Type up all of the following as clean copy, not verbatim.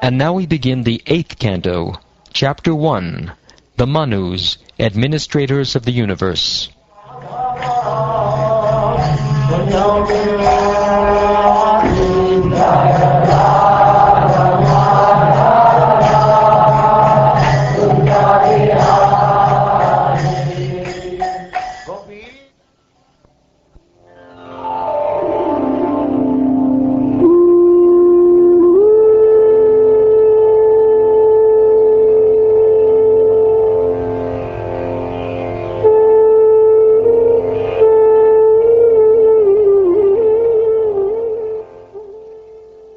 And now we begin the 8th canto, Chapter 1, The Manus, Administrators of the Universe.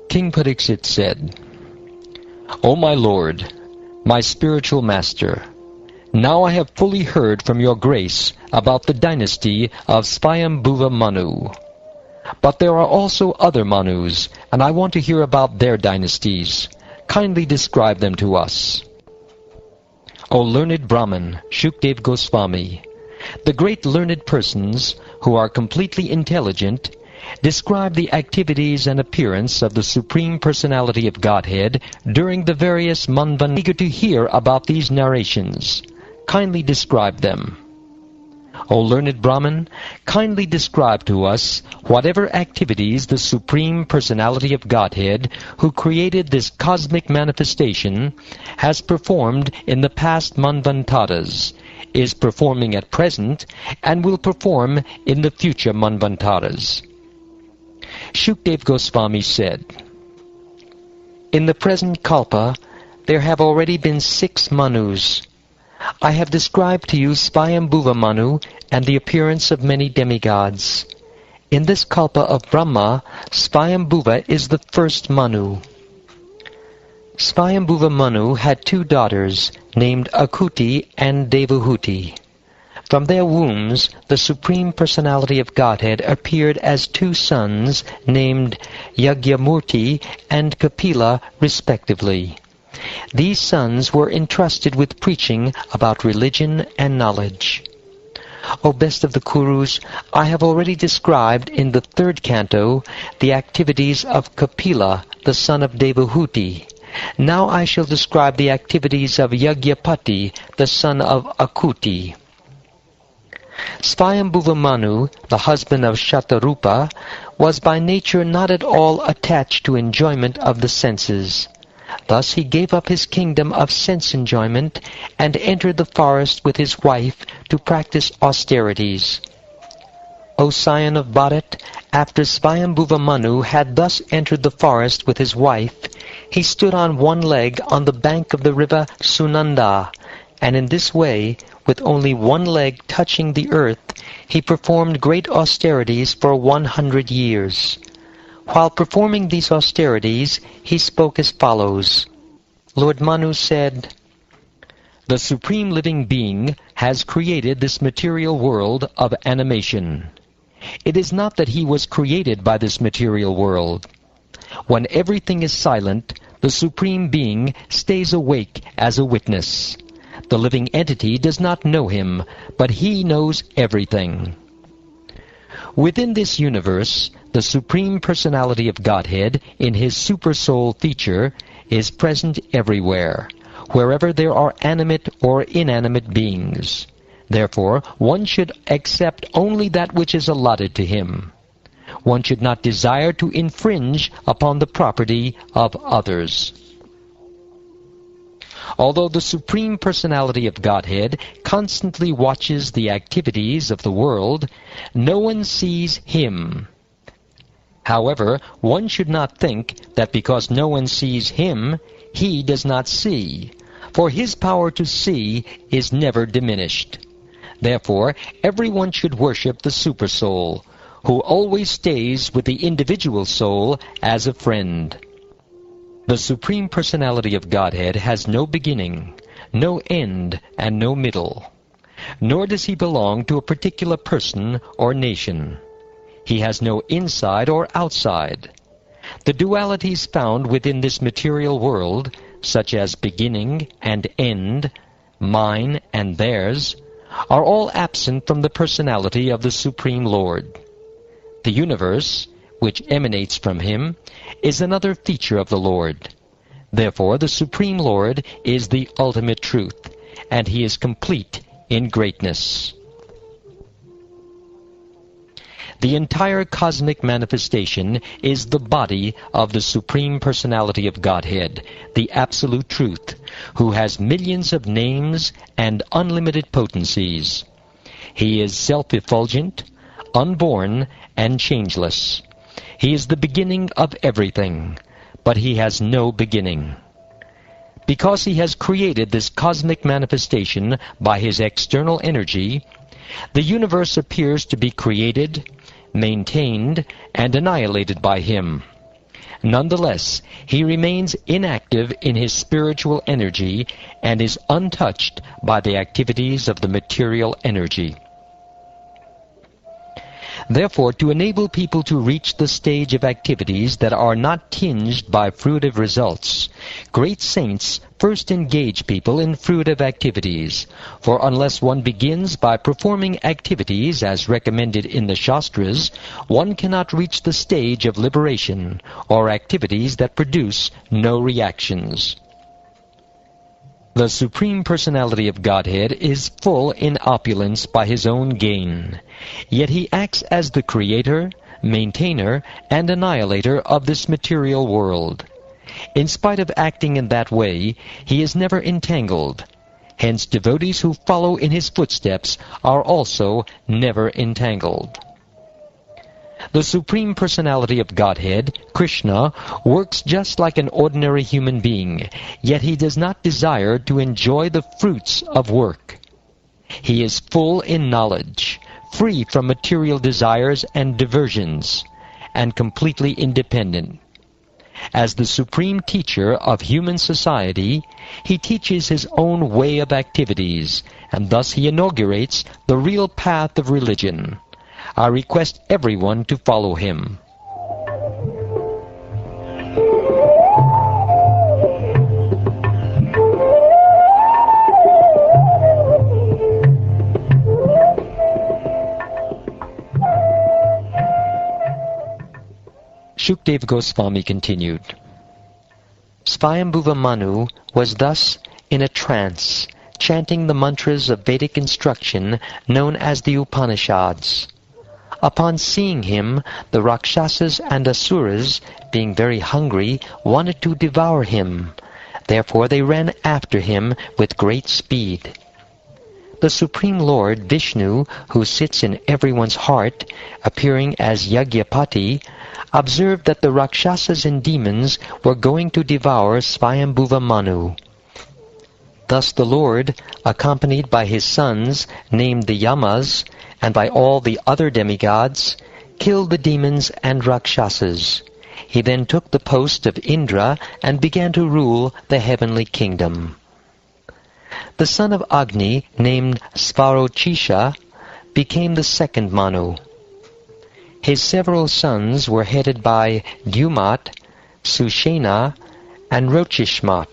King Pariksit said, O my lord, my spiritual master, now I have fully heard from your grace about the dynasty of Swayambhuva Manu. But there are also other Manus, and I want to hear about their dynasties. Kindly describe them to us. O learned Brahman, Shukdev Goswami, the great learned persons, who are completely intelligent, describe the activities and appearance of the Supreme Personality of Godhead during the various manvans. Eager to hear about these narrations. Kindly describe them. O learned Brahman, kindly describe to us whatever activities the Supreme Personality of Godhead, who created this cosmic manifestation, has performed in the past manvantaras, is performing at present, and will perform in the future manvantaras. Shukdev Goswami said, In the present kalpa, there have already been 6 Manus. I have described to you Swayambhuva Manu and the appearance of many demigods. In this kalpa of Brahma, Swayambhuva is the first Manu. Swayambhuva Manu had 2 daughters, named Akuti and Devahuti. From their wombs, the Supreme Personality of Godhead appeared as 2 sons, named Yagyamurti and Kapila, respectively. These sons were entrusted with preaching about religion and knowledge. O best of the Kurus, I have already described in the 3rd canto the activities of Kapila, the son of Devahuti. Now I shall describe the activities of Yagyapati, the son of Akuti. Swayambhuva Manu, the husband of Shatarupa, was by nature not at all attached to enjoyment of the senses. Thus he gave up his kingdom of sense enjoyment and entered the forest with his wife to practice austerities. O scion of Bharat, after Swayambhuva Manu had thus entered the forest with his wife, he stood on one leg on the bank of the river Sunanda, and in this way, with only one leg touching the earth, he performed great austerities for 100 years. While performing these austerities, he spoke as follows. Lord Manu said, The Supreme Living Being has created this material world of animation. It is not that he was created by this material world. When everything is silent, the Supreme Being stays awake as a witness. The living entity does not know him, but he knows everything. Within this universe, the Supreme Personality of Godhead, in his Super-Soul feature, is present everywhere, wherever there are animate or inanimate beings. Therefore, one should accept only that which is allotted to him. One should not desire to infringe upon the property of others. Although the Supreme Personality of Godhead constantly watches the activities of the world, no one sees him. However, one should not think that because no one sees him, he does not see, for his power to see is never diminished. Therefore, everyone should worship the Super-Soul, who always stays with the individual soul as a friend. The Supreme Personality of Godhead has no beginning, no end, and no middle. Nor does he belong to a particular person or nation. He has no inside or outside. The dualities found within this material world, such as beginning and end, mine and theirs, are all absent from the personality of the Supreme Lord. The universe, which emanates from him, is another feature of the Lord. Therefore the Supreme Lord is the ultimate truth, and He is complete in greatness. The entire cosmic manifestation is the body of the Supreme Personality of Godhead, the Absolute Truth, who has millions of names and unlimited potencies. He is self-effulgent, unborn, and changeless. He is the beginning of everything, but He has no beginning. Because He has created this cosmic manifestation by His external energy, the universe appears to be created, maintained, and annihilated by Him. Nonetheless, He remains inactive in His spiritual energy and is untouched by the activities of the material energy. Therefore, to enable people to reach the stage of activities that are not tinged by fruitive results, great saints first engage people in fruitive activities. For unless one begins by performing activities as recommended in the Shastras, one cannot reach the stage of liberation, or activities that produce no reactions. The Supreme Personality of Godhead is full in opulence by His own gain. Yet He acts as the creator, maintainer, and annihilator of this material world. In spite of acting in that way, He is never entangled. Hence devotees who follow in His footsteps are also never entangled. The Supreme Personality of Godhead, Krishna, works just like an ordinary human being, yet He does not desire to enjoy the fruits of work. He is full in knowledge, free from material desires and diversions, and completely independent. As the supreme teacher of human society, He teaches His own way of activities, and thus He inaugurates the real path of religion. I request everyone to follow Him. Shukdev Goswami continued. Swayambhuva Manu was thus in a trance, chanting the mantras of Vedic instruction known as the Upanishads. Upon seeing him, the Rakshasas and Asuras, being very hungry, wanted to devour him. Therefore they ran after him with great speed. The Supreme Lord, Vishnu, who sits in everyone's heart, appearing as Yagyapati, observed that the Rakshasas and demons were going to devour Swayambhuva Manu. Thus the Lord, accompanied by His sons, named the Yamas, and by all the other demigods, killed the demons and Rakshasas. He then took the post of Indra and began to rule the heavenly kingdom. The son of Agni, named Svarochisha, became the second Manu. His several sons were headed by Dumat, Sushena, and Rochishmat.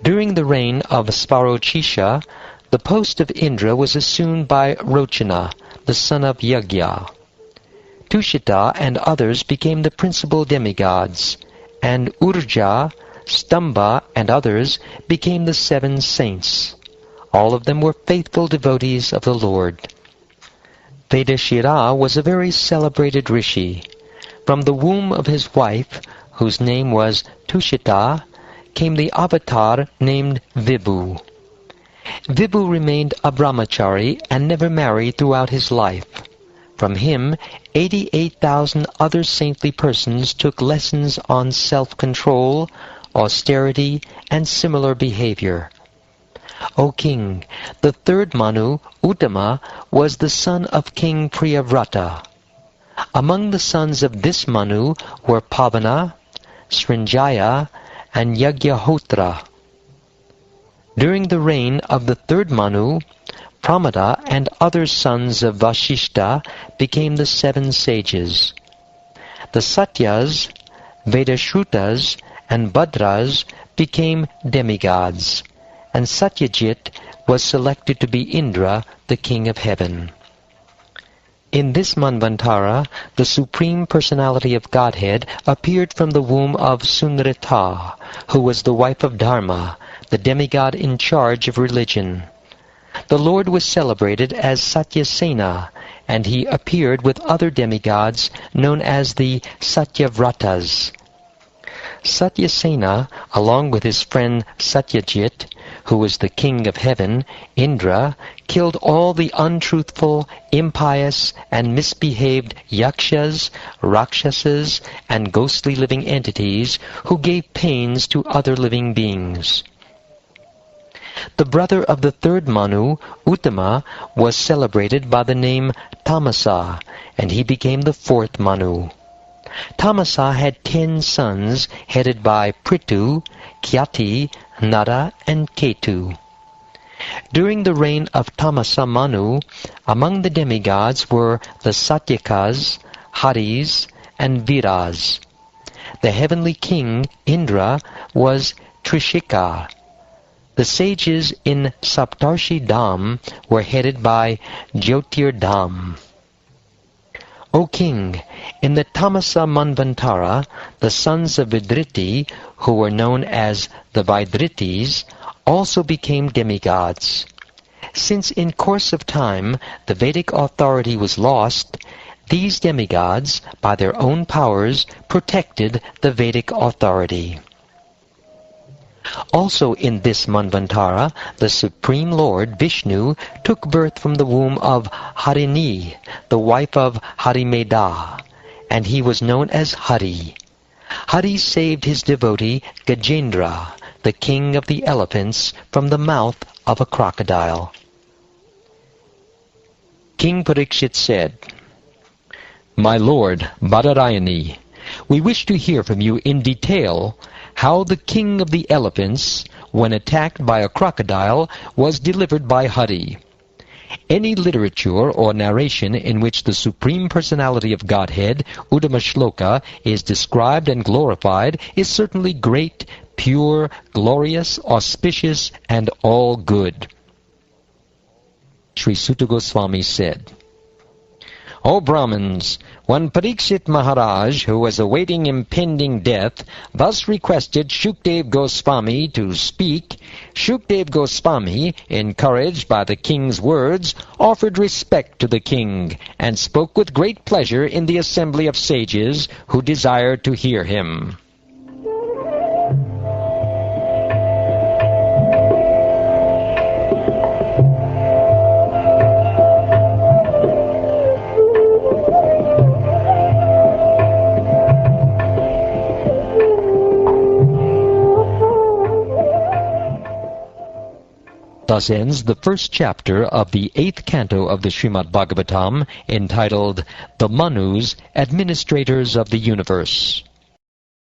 During the reign of Svarochisha, the post of Indra was assumed by Rochana, the son of Yagya. Tushita and others became the principal demigods, and Urja, Stamba, and others became the 7 saints. All of them were faithful devotees of the Lord. Vedashira was a very celebrated rishi. From the womb of his wife, whose name was Tushita, came the avatar named Vibhu. Vibhu remained a brahmachari and never married throughout his life. From him, 88,000 other saintly persons took lessons on self-control, austerity, and similar behavior. O king, the third Manu, Uttama, was the son of King Priyavrata. Among the sons of this Manu were Pavana, Srinjaya, and Yagyahotra. During the reign of the third Manu, Pramada and other sons of Vashishta became the 7 sages. The Satyas, Vedashrutas, and Badras became demigods, and Satyajit was selected to be Indra, the king of heaven. In this Manvantara, the Supreme Personality of Godhead appeared from the womb of Sunrita, who was the wife of Dharma, the demigod in charge of religion. The Lord was celebrated as Satyasena, and he appeared with other demigods known as the Satyavratas. Satyasena, along with his friend Satyajit, who was the king of heaven, Indra, killed all the untruthful, impious, and misbehaved yakshas, rakshasas, and ghostly living entities who gave pains to other living beings. The brother of the third Manu, Uttama, was celebrated by the name Tamasa, and he became the fourth Manu. Tamasa had 10 sons, headed by Prithu, Kyati, Nara, and Ketu. During the reign of Tamasa Manu, among the demigods were the Satyakas, Haris, and Viras. The heavenly king, Indra, was Trishika. The sages in Saptarshi Dham were headed by Jyotir Dham. O king, in the Tamasa Manvantara, the sons of Vidriti, who were known as the Vaidritis, also became demigods. Since in course of time the Vedic authority was lost, these demigods, by their own powers, protected the Vedic authority. Also in this Manvantara, the Supreme Lord, Vishnu, took birth from the womb of Harini, the wife of Harimeda, and he was known as Hari. Hari saved his devotee Gajendra, the king of the elephants, from the mouth of a crocodile. King Parikshit said, "My lord Badarayani, we wish to hear from you in detail how the king of the elephants, when attacked by a crocodile, was delivered by Hari. Any literature or narration in which the Supreme Personality of Godhead, Uttama Shloka, is described and glorified is certainly great, pure, glorious, auspicious, and all good." Sri Sutta Goswami said, "O Brahmins, when Parikshit Maharaj, who was awaiting impending death, thus requested Shukdev Goswami to speak, Shukdev Goswami, encouraged by the king's words, offered respect to the king, and spoke with great pleasure in the assembly of sages who desired to hear him." Thus ends the first chapter of the 8th canto of the Srimad Bhagavatam, entitled The Manus, Administrators of the Universe.